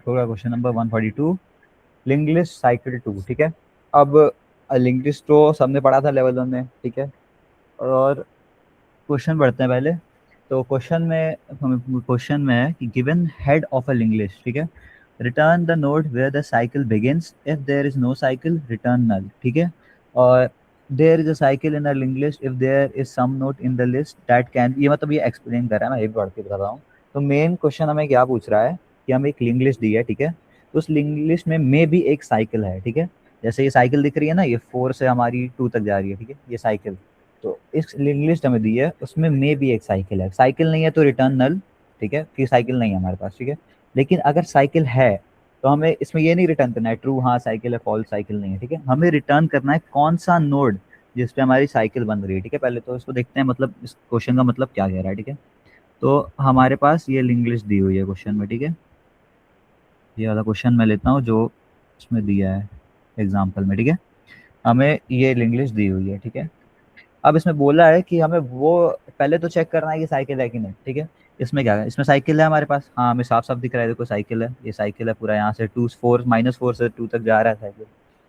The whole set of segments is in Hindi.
होगा question number 142, link list cycle 2। ठीक है। अब लिंक लिस्ट तो सबने पढ़ा था लेवल 1 में। ठीक है। और क्वेश्चन पढ़ते हैं पहले। तो क्वेश्चन में है कि given head of a link list, ठीक है, return the node where the cycle begins, if there is no cycle return null. ठीक है। और there is a cycle in a link list if there is some node in the list that can, ये मतलब ये एक्सप्लेन कर रहा है, मैं ये भी पढ़ के बता रहा हूँ। तो मेन क्वेश्चन हमें क्या पूछ रहा है कि हमें एक लिंक लिस्ट दी है। ठीक है। तो उस लिंक लिस्ट में भी एक साइकिल है। ठीक है। जैसे ये साइकिल दिख रही है ना, ये 4 से हमारी 2 तक जा रही है। ठीक है, ये साइकिल। तो इस लिंक लिस्ट हमें दी है, उसमें भी एक साइकिल है। साइकिल नहीं है तो रिटर्न नल। ठीक है, कि साइकिल नहीं है हमारे पास। ठीक है। लेकिन अगर साइकिल है तो हमें इसमें ये नहीं रिटर्न करना है ट्रू हाँ साइकिल है, फॉल्स साइकिल नहीं है। ठीक है, हमें रिटर्न करना है कौन सा नोड जिस पे हमारी साइकिल बन रही है। ठीक है, पहले तो इसको देखते हैं, मतलब इस क्वेश्चन का मतलब क्या कह रहा है। ठीक है। तो हमारे पास ये लिंक लिस्ट दी हुई है क्वेश्चन में। ठीक है, ये वाला क्वेश्चन मैं लेता हूँ जो इसमें दिया है एग्जाम्पल में। ठीक है, हमें ये लिंक लिस्ट दी हुई है। ठीक है। अब इसमें बोला है कि हमें वो पहले तो चेक करना है कि साइकिल है कि नहीं। ठीक है, इसमें क्या है, इसमें साइकिल है हमारे पास। हाँ, हमें साफ साफ दिख रहा है, देखो साइकिल है, ये साइकिल है पूरा, यहाँ से 2 4 -4 से 2 तक जा रहा है साइकिल।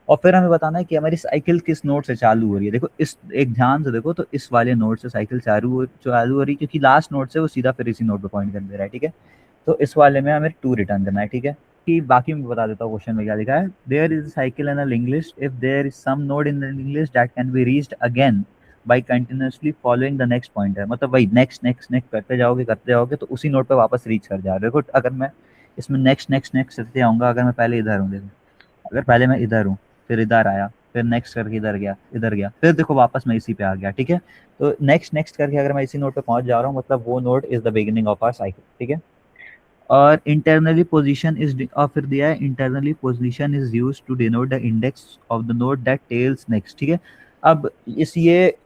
और फिर हमें बताना है कि हमारी साइकिल किस नोड से चालू हो रही है। देखो इस एक ध्यान से देखो, तो इस वाले नोड से साइकिल चालू हो रही है, क्योंकि लास्ट नोड से वो सीधा फिर इसी नोड पे पॉइंट कर दे रहा है। ठीक है। तो इस वाले में हमें 2 रिटर्न करना है। ठीक है, कि बाकी मैं बता देता हूँ क्वेश्चन में क्या लिखा है। There is cycle in a link list if there is some node in the link list that can be reached again by continuously following the next pointer. मतलब वही नेक्स्ट नेक्स्ट नेक्स्ट करते जाओगे तो उसी नोड पे वापस रीच कर जा रहे हो। देखो अगर मैं इसमें नेक्स्ट नेक्स्ट नेक्स्ट करते जाऊंगा, अगर मैं पहले इधर हूँ, देखो अगर पहले मैं इधर हूँ, फिर इधर आया, फिर नेक्स्ट करके इधर गया, फिर देखो वापस मैं इसी पे आ गया। ठीक है, तो नेक्स्ट नेक्स्ट करके अगर मैं इसी नोड पे पहुंच जा रहा हूँ, मतलब वो node is the beginning of our cycle. ठीक है। और इंटरनली पोजीशन इज, और फिर दिया है internally position is used to denote the index of the node that tells next. ठीक है। अब इस ये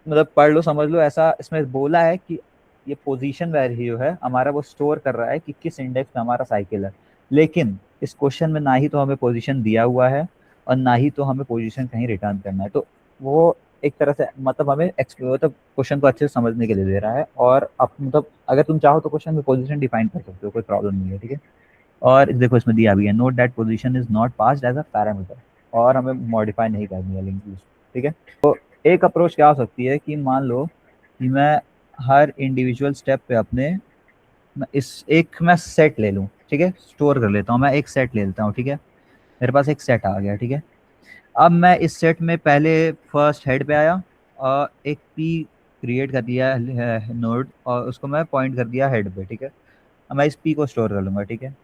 मतलब पढ़ लो समझ लो, ऐसा इसमें बोला है कि ये पोजीशन वैल्यू है हमारा, वो स्टोर कर रहा है कि किस इंडेक्स में हमारा साइकिल है। लेकिन इस क्वेश्चन में ना ही तो हमें पोजीशन दिया हुआ है और ना ही तो हमें पोजीशन कहीं रिटर्न करना है। तो वो एक तरह से मतलब हमें मतलब क्वेश्चन को अच्छे से समझने के लिए दे रहा है। और अब मतलब अगर तुम चाहो तो क्वेश्चन में पोजीशन डिफाइन कर सकते हो, कोई प्रॉब्लम नहीं है। ठीक है। और देखो इसमें दिया भी है, note that position is not passed as a parameter, और हमें मॉडिफाई नहीं करनी है लिंक लिस्ट। ठीक है। तो एक अप्रोच क्या हो सकती है कि मान लो कि मैं हर इंडिविजुअल स्टेप पे अपने मैं सेट ले लूँ। ठीक है, स्टोर कर लेता हूँ, मैं एक सेट ले लेता हूँ। ठीक है, मेरे पास एक सेट आ गया। ठीक है। अब मैं इस सेट में पहले फर्स्ट हेड पे आया और एक पी क्रिएट कर दिया नोड, और उसको मैं पॉइंट कर दिया हेड पे। ठीक है, अब मैं इस पी को स्टोर कर लूँगा। ठीक है,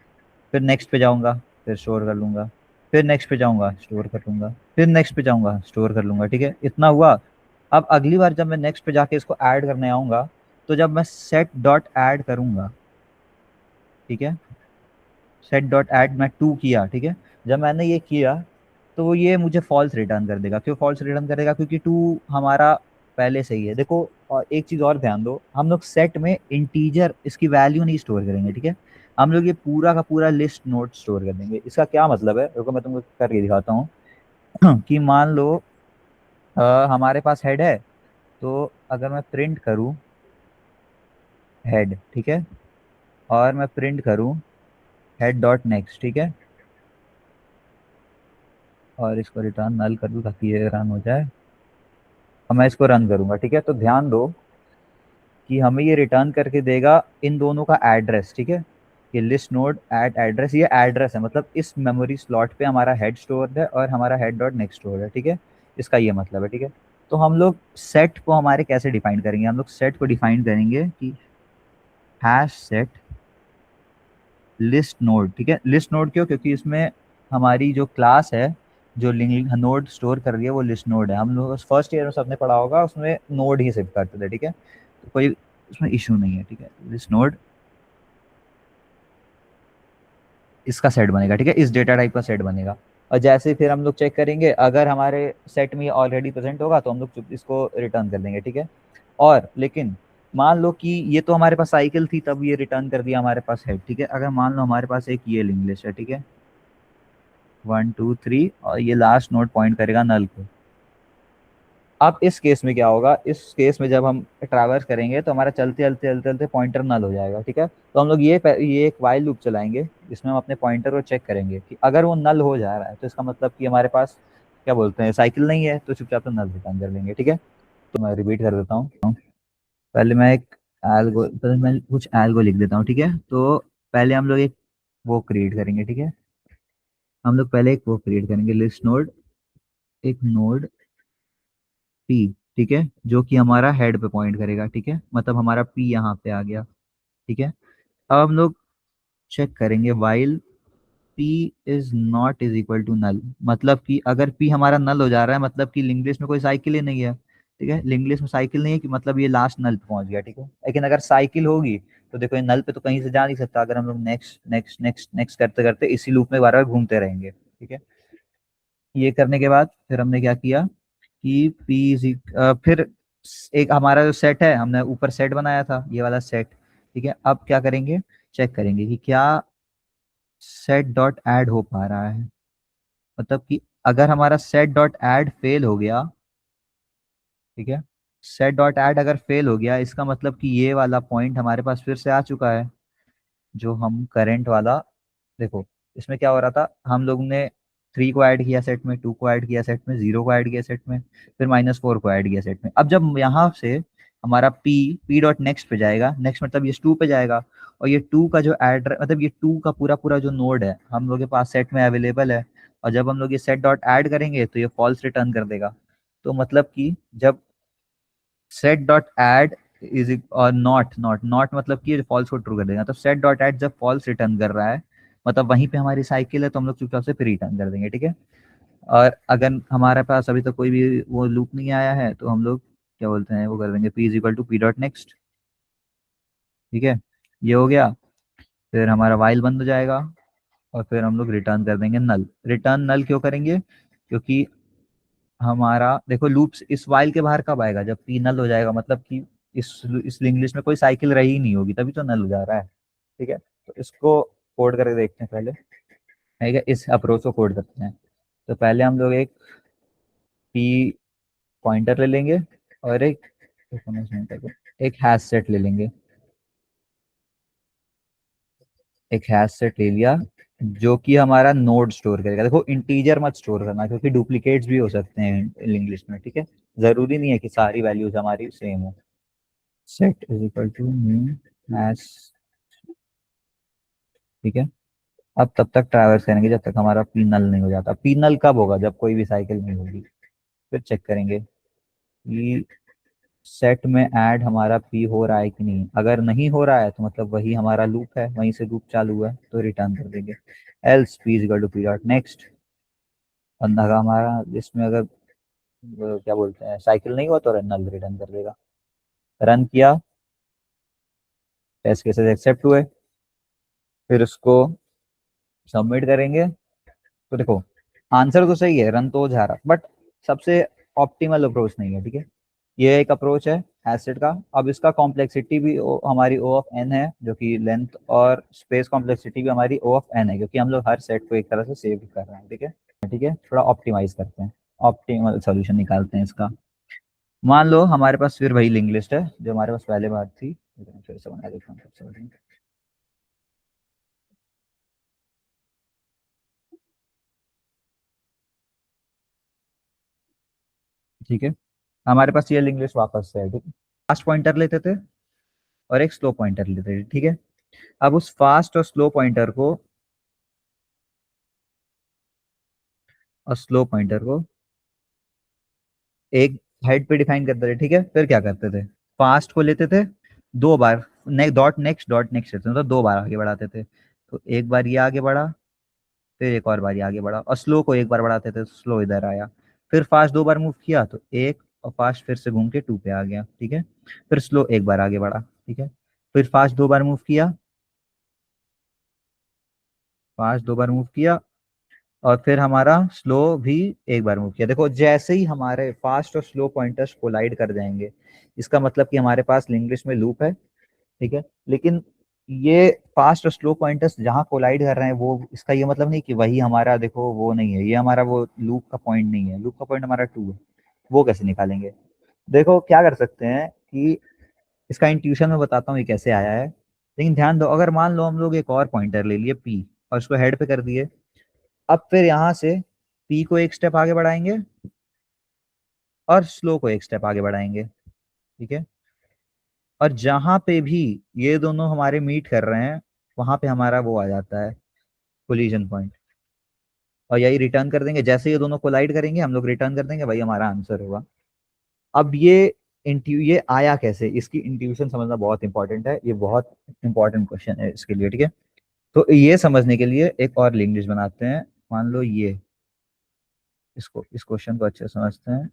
फिर नेक्स्ट पे जाऊँगा, फिर स्टोर कर लूँगा, फिर नेक्स्ट पे जाऊँगा, स्टोर कर लूँगा, फिर नेक्स्ट पे जाऊँगा, स्टोर कर लूँगा। ठीक है, इतना हुआ। अब अगली बार जब मैं नेक्स्ट पे जाके इसको ऐड करने आऊँगा, तो जब मैं सेट डॉट ऐड करूँगा, ठीक है, सेट डॉट ऐड मैं 2 किया। ठीक है, जब मैंने ये किया तो ये मुझे फॉल्स रिटर्न कर देगा। क्यों फॉल्स रिटर्न करेगा? क्योंकि 2 हमारा पहले से ही है। देखो, और एक चीज़ और ध्यान दो, हम लोग सेट में इंटीजर इसकी वैल्यू नहीं स्टोर करेंगे। ठीक है, हम लोग ये पूरा का पूरा लिस्ट नोट स्टोर कर देंगे। इसका क्या मतलब है, देखो मैं तुमको करके दिखाता हूँ। कि मान लो हमारे पास हेड है, तो अगर मैं प्रिंट करूँ हेड, ठीक है, और मैं प्रिंट करूँ हेड डॉट नेक्स्ट, ठीक है, और इसको रिटर्न नल कर दूँ ताकि ये रन हो जाए, और मैं इसको रन करूंगा। ठीक है, तो ध्यान दो कि हमें ये रिटर्न करके देगा इन दोनों का एड्रेस। ठीक है, ये लिस्ट नोड एट एड्रेस, ये एड्रेस है, मतलब इस मेमोरी स्लॉट पे हमारा हेड स्टोर है और हमारा हेड डॉट नेक्स्ट स्टोर है। ठीक है, इसका ये मतलब है। ठीक है, तो हम लोग सेट को हमारे कैसे डिफाइन करेंगे, हम लोग सेट को डिफाइन करेंगे कि हैश सेट लिस्ट नोड। ठीक है, लिस्ट नोड क्यों? क्योंकि इसमें हमारी जो क्लास है, जो लिंक नोड स्टोर कर रही है, वो लिस्ट नोड है। हम लोग फर्स्ट ईयर में सबने पढ़ा होगा, उसमें नोड ही सिर्फ करते थे। ठीक है, तो कोई उसमें इशू नहीं है। ठीक है, लिस्ट नोड इसका सेट बनेगा। ठीक है, इस डेटा टाइप का सेट बनेगा। और जैसे ही फिर हम लोग चेक करेंगे, अगर हमारे सेट में ऑलरेडी प्रेजेंट होगा तो हम लोग इसको रिटर्न कर देंगे। ठीक है, और लेकिन मान लो कि ये तो हमारे पास साइकिल थी, तब ये रिटर्न कर दिया हमारे पास हेड। ठीक है, अगर मान लो हमारे पास एक ये लिंक लिस्ट है, ठीक है, 1 2 3, और ये लास्ट नोड पॉइंट करेगा नल को, अब इस केस में क्या होगा, इस केस में जब हम ट्रैवर्स करेंगे तो हमारा चलते चलते चलते चलते पॉइंटर नल हो जाएगा, ठीक है। तो हम लोग ये एक वाइल लूप चलाएंगे जिसमें हम अपने पॉइंटर को चेक करेंगे कि अगर वो नल हो जा रहा है तो इसका मतलब कि हमारे पास क्या बोलते हैं साइकिल नहीं है, तो चुपचाप तो नल रिटर्न कर लेंगे, ठीक है। तो मैं रिपीट कर देता हूँ। पहले मैं कुछ एल्गो लिख देता हूँ, ठीक है। तो पहले हम लोग एक वो क्रिएट करेंगे, ठीक है। हम लोग पहले एक वो क्रिएट करेंगे लिस्ट नोड, एक नोड पी, ठीक है, जो कि हमारा हेड पे पॉइंट करेगा, ठीक है, मतलब हमारा पी यहाँ पे आ गया, ठीक है। अब हम लोग चेक करेंगे while P is not is equal to null, मतलब कि अगर पी हमारा नल हो जा रहा है मतलब कि लिंक लिस्ट में कोई साइकिल ही नहीं है, ठीक है। लिंक लिस्ट में साइकिल नहीं है कि मतलब ये लास्ट नल पे पहुंच गया, ठीक है। लेकिन अगर साइकिल होगी तो देखो ये नल पे तो कहीं से जा नहीं सकता, अगर हम लोग नेक्स्ट नेक्स्ट नेक्स्ट नेक्स्ट करते करते इसी लूप में बार बार घूमते रहेंगे, ठीक है। ये करने के बाद फिर हमने क्या किया कि फिर एक हमारा जो सेट है, हमने ऊपर सेट बनाया था ये वाला सेट, ठीक है। अब क्या करेंगे, चेक करेंगे कि क्या सेट डॉट ऐड हो पा रहा है, मतलब कि अगर हमारा सेट डॉट ऐड फेल हो गया, ठीक है, सेट डॉट ऐड अगर फेल हो गया इसका मतलब कि ये वाला पॉइंट हमारे पास फिर से आ चुका है, जो हम करंट वाला, देखो इसमें क्या हो रहा था, हम लोग ने 3 को ऐड किया सेट में, 2 को ऐड किया सेट में, 0 को ऐड किया सेट में, फिर -4 को ऐड किया सेट में। अब जब यहाँ से हमारा पी डॉट नेक्स्ट पे जाएगा, नेक्स्ट मतलब ये 2 पे जाएगा, और ये 2 का जो ऐड मतलब ये 2 का पूरा पूरा जो नोड है हम लोग के पास सेट में अवेलेबल है, और जब हम लोग ये सेट डॉट ऐड करेंगे तो ये फॉल्स रिटर्न कर देगा। तो मतलब कि जब सेट डॉट ऐड इज और नॉट नॉट नॉट मतलब कि फॉल्स को ट्रू कर देगा, तो सेट डॉट ऐड जब फॉल्स रिटर्न कर रहा है मतलब वहीं पे हमारी साइकिल है, तो हम लोग चुपचाप से फिर रिटर्न कर देंगे, ठीक है। और अगर हमारे पास अभी तक कोई भी वो लूप नहीं आया है तो हम लोग क्या बोलते हैं वो कर देंगे P is equal to P dot next, ठीक है। ये हो गया, फिर हमारा वाइल बंद हो जाएगा, और फिर हम लोग रिटर्न कर देंगे नल। रिटर्न नल क्यों करेंगे, क्योंकि हमारा देखो लूप्स इस वाइल के बाहर कब आएगा, जब पी नल हो जाएगा, मतलब कि इस लिंक लिस्ट में कोई साइकिल रही ही नहीं होगी, तभी तो नल हो जा रहा है, ठीक है। तो इसको कोड करके देखते हैं पहले, ठीक है, इस अप्रोच को कोड करते हैं। तो पहले हम लोग एक पी पॉइंटर ले लेंगे, और एक हैश सेट ले लेंगे, एक हैश सेट ले लिया जो कि हमारा नोड स्टोर करेगा। देखो इंटीजर मत स्टोर करना क्योंकि डुप्लीकेट्स भी हो सकते हैं इंग्लिश में, ठीक है। जरूरी नहीं है कि सारी वैल्यूज हमारी सेम हो। Set is equal to new hash, ठीक है। अब तब तक ट्रैवर्स करेंगे जब तक हमारा पी नल नहीं हो जाता। पी नल कब होगा, जब कोई भी साइकिल नहीं होगी। फिर चेक करेंगे कि सेट में ऐड हमारा पी हो रहा है कि नहीं, अगर नहीं हो रहा है तो मतलब वही हमारा लूप है, वहीं से लूप चालू है, तो रिटर्न कर देंगे else P is equal to P dot next. और अगर हमारा इसमें अगर क्या बोलते हैं साइकिल नहीं हुआ तो नल रिटर्न कर देगा। रन किया, टेस्ट केसेस एक्सेप्ट हुए, फिर उसको सबमिट करेंगे। तो देखो आंसर तो सही है, रन तो हो जा रहा, बट सबसे ऑप्टिमल अप्रोच नहीं है, ठीक है। ये एक अप्रोच है एसिड का। अब इसका कॉम्प्लेक्सिटी भी हमारी ओ ऑफ एन है, जो कि लेंथ और स्पेस कॉम्प्लेक्सिटी भी हमारी ओ ऑफ एन है, क्योंकि हम लोग हर सेट को एक तरह से सेव कर रहे हैं, ठीक है। ठीक है, थोड़ा ऑप्टिमाइज करते हैं, ऑप्टिमल सॉल्यूशन निकालते हैं इसका। मान लो हमारे पास फिर वही लिंक लिस्ट है जो हमारे पास पहले बार थी, लेकिन फिर से बना देता हूँ सबसे बड़ी। ठीक है, हमारे पास ये लिंक लिस्ट वापस से है, ठीक है। फास्ट पॉइंटर लेते थे और एक स्लो पॉइंटर लेते थे, ठीक है। अब उस फास्ट और स्लो पॉइंटर को एक हेड पे डिफाइन करते थे, ठीक है। फिर क्या करते थे, फास्ट को लेते थे 2 बार, डॉट नेक्स्ट लेते थे, मतलब 2 बार आगे बढ़ाते थे। तो एक बार ये आगे बढ़ा, फिर एक और बार ये आगे बढ़ा, और स्लो को एक बार बढ़ाते थे तो स्लो इधर आया। फिर फास्ट 2 बार मूव किया तो एक, और फास्ट फिर से घूम के 2 पे आ गया, ठीक है। फिर स्लो एक बार आगे बढ़ा, ठीक है। फिर फास्ट 2 बार मूव किया, और फिर हमारा स्लो भी एक बार मूव किया। देखो जैसे ही हमारे फास्ट और स्लो पॉइंटर्स कोलाइड कर जाएंगे इसका मतलब कि हमारे पास लिंक लिस्ट में लूप है, ठीक है। लेकिन ये फास्ट और स्लो पॉइंटर्स जहाँ कोलाइड कर रहे हैं वो इसका ये मतलब नहीं कि वही हमारा, देखो वो नहीं है, ये हमारा वो लूप का पॉइंट नहीं है, लूप का पॉइंट हमारा 2 है, वो कैसे निकालेंगे? देखो क्या कर सकते हैं कि इसका इंट्यूशन मैं बताता हूँ ये कैसे आया है। लेकिन ध्यान दो, अगर मान लो हम लोग एक और पॉइंटर ले लिए पी और उसको हेड पे कर दिए, अब फिर यहाँ से पी को एक स्टेप आगे बढ़ाएंगे और स्लो को एक स्टेप आगे बढ़ाएंगे, ठीक है। और जहां पे भी ये दोनों हमारे मीट कर रहे हैं वहां पे हमारा वो आ जाता है, कोलिजन पॉइंट। और यही रिटर्न कर देंगे, जैसे ये दोनों कोलाइड करेंगे हम लोग रिटर्न कर देंगे, वही हमारा आंसर होगा। अब ये आया कैसे, इसकी इंट्यूशन समझना बहुत इंपॉर्टेंट है, ये बहुत इंपॉर्टेंट क्वेश्चन है इसके लिए, ठीक है। तो ये समझने के लिए एक और लिंक बनाते हैं। मान लो ये, इसको इस क्वेश्चन को अच्छे से समझते हैं,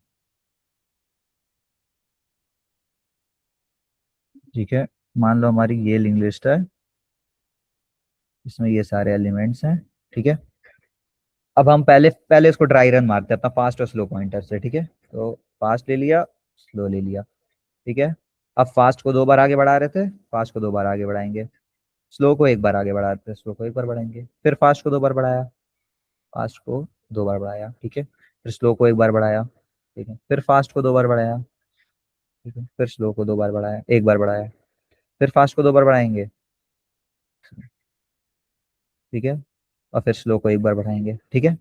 ठीक है। मान लो हमारी ये लिंक लिस्ट है, इसमें ये सारे एलिमेंट्स हैं, ठीक है। अब हम पहले पहले इसको ड्राई रन मारते हैं अपना फास्ट और स्लो पॉइंटर से, ठीक है। तो फास्ट ले लिया, स्लो ले लिया, ठीक है। अब फास्ट को 2 बार आगे बढ़ा रहे थे, फास्ट को 2 बार आगे बढ़ाएंगे। स्लो को 1 बार आगे बढ़ा रहे थे, स्लो को 1 बार बढ़ाएंगे। फिर फास्ट को 2 बार बढ़ाया, फास्ट को 2 बार बढ़ाया, ठीक है। फिर स्लो को 1 बार बढ़ाया, ठीक है। फिर फास्ट को 2 बार बढ़ाया, ठीक है। फिर स्लो को 2 बार बढ़ाया, 1 बार बढ़ाया। फिर फास्ट को 2 बार बढ़ाएंगे, ठीक है। और फिर स्लो को 1 बार बढ़ाएंगे, ठीक है।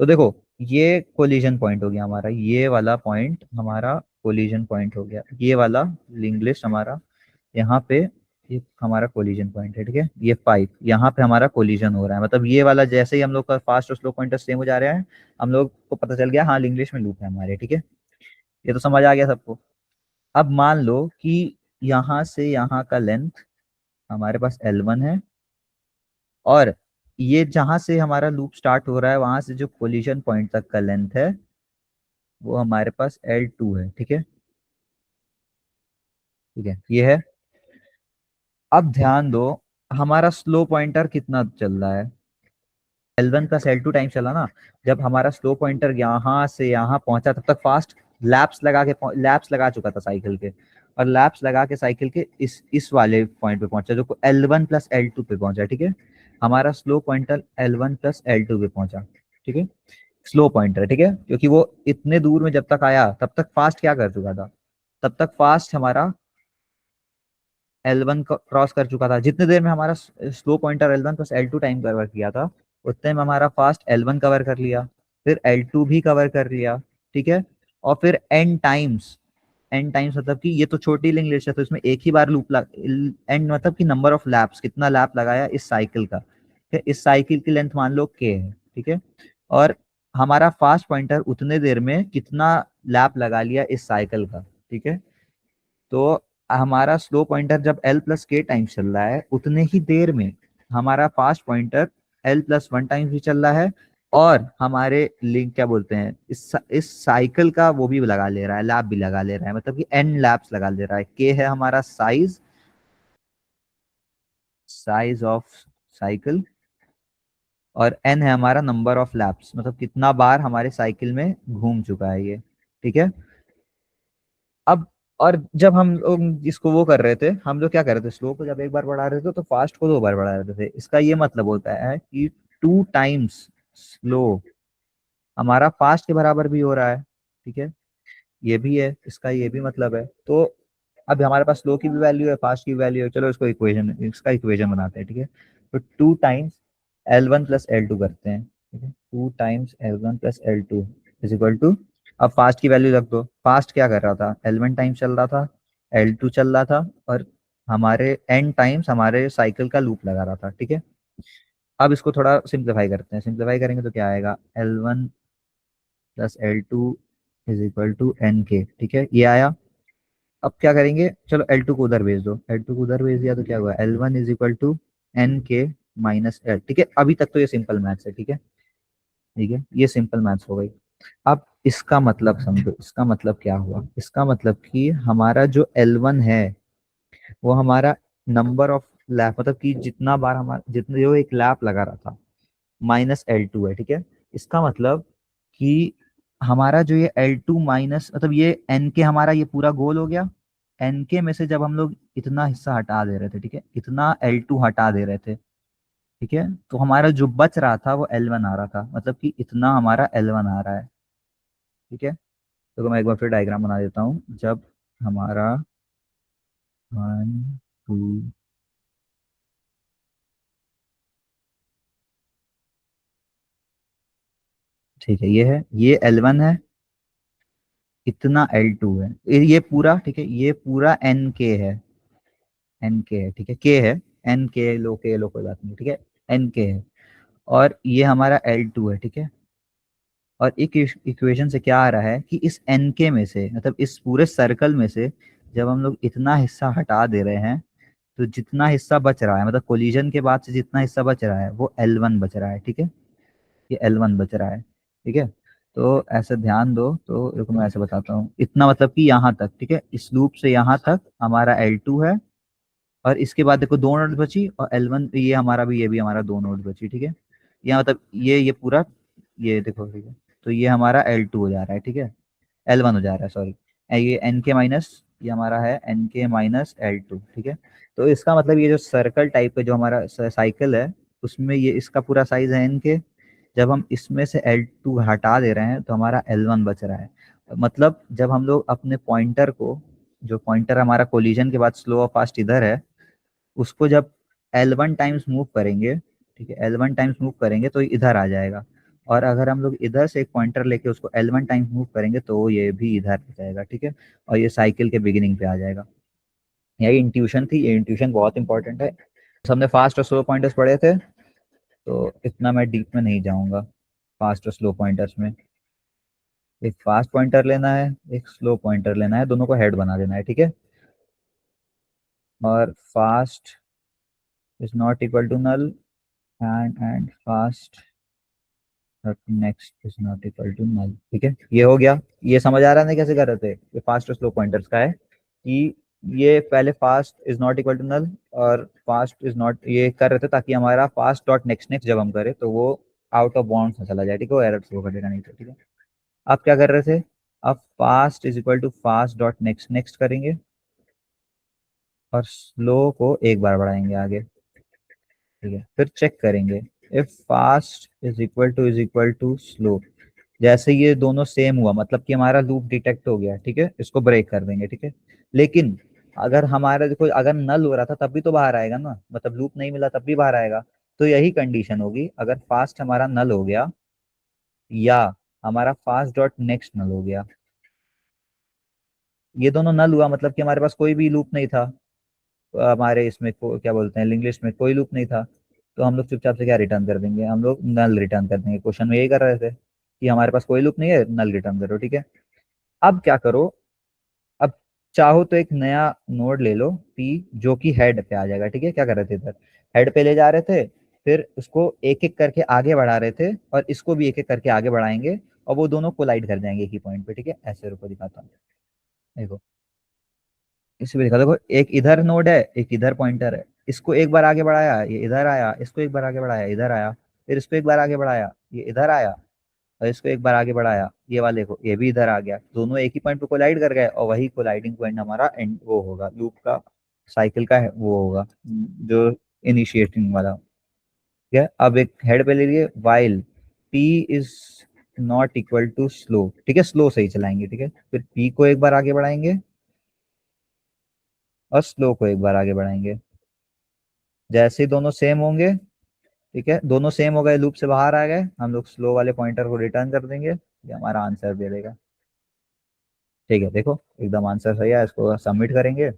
तो देखो, ये कोलिजन पॉइंट हो गया हमारा, ये वाला पॉइंट हमारा कोलिजन पॉइंट हो गया, ये वाला लिंक लिस्ट हमारा यहाँ पे, ये हमारा कोलिजन पॉइंट है, ठीक है। ये 5 यहाँ पे हमारा कोलिजन हो रहा है, मतलब ये वाला जैसे ही हम लोग का फास्ट और स्लो पॉइंटर सेम हो जा रहे हैं, हम लोग को पता चल गया हाँ लिंक लिस्ट में लूप है हमारे, ठीक है। ये तो समझ आ गया सबको। अब मान लो कि यहाँ से यहाँ का लेंथ हमारे पास L1 है, और ये जहां से हमारा लूप स्टार्ट हो रहा है वहां से जो कोलिजन पॉइंट तक का लेंथ है वो हमारे पास L2 है, ठीक है। ठीक है, ये है। अब ध्यान दो, हमारा स्लो पॉइंटर कितना चल रहा है, L1 + L2 टाइम चला ना। जब हमारा स्लो पॉइंटर यहाँ से यहाँ पहुंचा तब तक फास्ट लैप्स लगा चुका था साइकिल के, और लैप्स लगा के साइकिल के इस वाले पॉइंट पे पहुंचा जो L1 + L2 पे पहुंचा, ठीक है। हमारा स्लो पॉइंटर L1 + L2 पे पहुंचा, ठीक है। स्लो पॉइंटर, ठीक है, क्योंकि वो इतने दूर में जब तक आया तब तक फास्ट क्या कर चुका था, तब तक फास्ट हमारा L1 क्रॉस कर चुका था। जितने देर में हमारा slow pointer L1 + L2 time cover किया था, उतने में हमारा फास्ट L1 कवर कर लिया, फिर L2 भी कवर कर लिया, ठीक है। और फिर एन टाइम्स मतलब कि ये तो छोटी लिंक लिस्ट है, तो इसमें एक ही बार लूप लग, एन मतलब कि नंबर ऑफ लैप्स, कितना लैप लगाया इस साइकिल का, ठीक है। इस साइकिल की लेंथ मान लो k है, ठीक है। और हमारा फास्ट पॉइंटर उतने देर में कितना लैप लगा लिया इस साइकिल का, ठीक है। तो हमारा स्लो पॉइंटर जब L + K टाइम्स चल रहा है उतने ही देर में हमारा फास्ट पॉइंटर L + 1 टाइम्स भी चल रहा है, और हमारे लिंक क्या बोलते हैं इस साइकिल का वो भी लगा ले रहा है, लैप भी लगा ले रहा है, मतलब कि n लैप्स लगा ले रहा है। K है हमारा साइज साइज ऑफ साइकिल, और n है हमारा नंबर ऑफ लैप्स, मतलब कितना बार हमारे साइकिल में घूम चुका है ये, ठीक है। अब और जब हम लोग इसको वो कर रहे थे, हम लोग क्या कर रहे थे, स्लो को जब 1 बार बढ़ा रहे थे तो फास्ट को 2 बार बढ़ा रहे थे। इसका ये मतलब होता है कि 2 टाइम्स स्लो हमारा फास्ट के बराबर भी हो रहा है, ठीक है। ये भी है, इसका ये भी मतलब है। तो अब हमारे पास स्लो की भी वैल्यू है, फास्ट की वैल्यू है, चलो इसका इक्वेशन बनाते हैं, ठीक है। तो 2 टाइम्स L1 + L2 करते हैं, ठीक है। 2 times L1 + L2 is equal to, अब फास्ट की वैल्यू रख दो। फास्ट क्या कर रहा था, L1 टाइम चल रहा था, L2 चल रहा था, और हमारे n टाइम्स हमारे साइकिल का लूप लगा रहा था, ठीक है। अब इसको थोड़ा सिंप्लीफाई करते हैं, सिंप्लीफाई करेंगे तो क्या आएगा, L1 + L2 is equal to NK, ठीक है, ये आया। अब क्या करेंगे, चलो L2 को उधर भेज दो, L2 को उधर भेज दिया तो क्या हुआ, L1 is equal to NK - L, ठीक है। अभी तक तो ये सिंपल मैथ्स है, ठीक है, ठीक है, ये सिंपल मैथ्स हो गई। अब इसका मतलब समझो, इसका मतलब क्या हुआ, इसका मतलब कि हमारा जो L1 है वो हमारा नंबर ऑफ लैप, मतलब कि जितना बार हमारा जितने जो एक लैप लगा रहा था, -L2 है, ठीक है। इसका मतलब कि हमारा जो ये L2 माइनस, मतलब ये NK हमारा ये पूरा गोल हो गया। NK में से जब हम लोग इतना हिस्सा हटा दे रहे थे, ठीक है, इतना L2 हटा दे रहे थे, ठीक है, तो हमारा जो बच रहा था वो L1 आ रहा था, मतलब कि इतना हमारा L1 आ रहा है, ठीक है। तो मैं एक बार फिर डायग्राम बना देता हूँ। जब हमारा 1 2, ठीक है, ये L1 है, इतना L2 है, ये पूरा ठीक है, ये पूरा N के है, ठीक है, के है, N के लो कोई बात नहीं, ठीक है, N के है, और ये हमारा L2 है, ठीक है। और एक इक्वेशन से क्या आ रहा है कि इस N के में से, मतलब इस पूरे सर्कल में से, जब हम लोग इतना हिस्सा हटा दे रहे हैं, तो जितना हिस्सा बच रहा है, मतलब कोलिजन के बाद से जितना हिस्सा बच रहा है वो L1 बच रहा है, ठीक है, ये L1 बच रहा है, ठीक है। तो ऐसे ध्यान दो, तो रुको मैं ऐसे बताता हूँ, इतना मतलब कि यहाँ तक, ठीक है, इस लूप से यहाँ तक हमारा L2 है, और इसके बाद देखो दो नोड बची, और L1 ये हमारा भी, ये भी हमारा दो नोड बची, ठीक है। यहाँ मतलब ये पूरा, ये देखो, ठीक है, तो ये हमारा L2 हो जा रहा है, ठीक है, L1 हो जा रहा है, सॉरी, ये एन के माइनस, ये हमारा है N के - L2, ठीक है। तो इसका मतलब ये जो सर्कल टाइप का जो हमारा साइकिल है, उसमें ये इसका पूरा साइज है N के, जब हम इसमें से L2 हटा दे रहे हैं तो हमारा L1 बच रहा है। मतलब जब हम लोग अपने पॉइंटर को, जो पॉइंटर हमारा कोलिजन के बाद स्लो और फास्ट इधर है, उसको जब L1 टाइम्स मूव करेंगे, ठीक है, L1 टाइम्स मूव करेंगे तो ये इधर आ जाएगा। और अगर हम लोग इधर से एक पॉइंटर लेके उसको L1 टाइम्स मूव करेंगे तो ये भी इधर आ जाएगा, ठीक है, और ये साइकिल के बिगिनिंग पे आ जाएगा। यही इंट्यूशन थी, ये इंट्यूशन बहुत इंपॉर्टेंट है। तो हमने फास्ट और स्लो पॉइंटर्स पढ़े थे, तो इतना मैं डीप में नहीं जाऊंगा फास्ट और स्लो पॉइंटर्स में। एक फास्ट पॉइंटर लेना है, एक स्लो पॉइंटर लेना है, दोनों को हेड बना देना है, ठीक है। और fast is not equal to null, and fast next is not equal to null, ठीक है, ये हो गया। ये समझ आ रहा है ना कैसे कर रहे थे, ये फास्ट और स्लो पॉइंटर्स का है कि ये पहले fast is not equal to null और फास्ट इज नॉट, ये कर रहे थे ताकि हमारा फास्ट डॉट नेक्स्ट नेक्स्ट जब हम करें तो वो आउट ऑफ बाउंड्स में चला जाए, ठीक है, वो एरर थ्रो करेगा नहीं तो, ठीक है। आप क्या कर रहे थे, आप fast is equal to fast dot next next करेंगे, और स्लो को एक बार बढ़ाएंगे आगे, ठीक है, फिर चेक करेंगे if fast is equal to slow. जैसे ये दोनों सेम हुआ, मतलब कि हमारा लूप डिटेक्ट हो गया, ठीक है, इसको ब्रेक कर देंगे, ठीक है। लेकिन अगर हमारा देखो, अगर नल हो रहा था तब भी तो बाहर आएगा ना, मतलब लूप नहीं मिला तब भी बाहर आएगा। तो यही कंडीशन होगी, अगर फास्ट हमारा नल हो गया या हमारा फास्ट डॉट नेक्स्ट नल हो गया, ये दोनों नल हुआ मतलब कि हमारे पास कोई भी लूप नहीं था, हमारे इसमें क्या बोलते हैं, लिंक लिस्ट में कोई लूप नहीं था, तो हम लोग चुपचाप से क्या रिटर्न कर देंगे, हम लोग नल रिटर्न कर देंगे। क्वेश्चन में यही कर रहे थे कि हमारे पास कोई लूप नहीं है, नल रिटर्न करो, ठीक है। अब क्या करो, अब चाहो तो एक नया नोड ले लो पी, जो कि हेड पे आ जाएगा, ठीक है। क्या कर रहे थे, इधर हेड पे ले जा रहे थे, फिर उसको एक एक करके आगे बढ़ा रहे थे, और इसको भी एक एक करके आगे बढ़ाएंगे, और वो दोनों कोलाइड कर जाएंगे एक ही पॉइंट पे, ठीक है। ऐसे रुको दिखाता हूँ, देखो, इसी पे दिखा, देखो, एक इधर नोड है, एक इधर पॉइंटर है, इसको एक बार आगे बढ़ाया ये इधर आया, इसको एक बार आगे बढ़ाया इधर आया, फिर इसको एक बार आगे बढ़ाया ये इधर आया, और इसको एक बार आगे बढ़ाया ये वाले को, ये भी इधर आ गया, दोनों एक ही पॉइंट पे कोलाइड कर गए, और वही कोलाइडिंग पॉइंट हमारा एंड वो होगा लूप का, साइकिल का है वो होगा, जो इनिशिएटिंग वाला, ठीक है। अब एक हेड पे ले लिए, while P is not equal to slow, ठीक है, स्लो से ही चलाएंगे, ठीक है, फिर पी को एक बार आगे बढ़ाएंगे और स्लो को एक बार आगे बढ़ाएंगे, जैसे ही दोनों सेम होंगे, ठीक है, दोनों सेम हो गए, लूप से बाहर आ गए, हम लोग स्लो वाले पॉइंटर को रिटर्न कर देंगे, ये हमारा आंसर दे देगा, ठीक है। देखो एकदम आंसर सही है, इसको सबमिट करेंगे,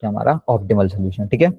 कि हमारा ऑप्टिमल सोल्यूशन, ठीक है।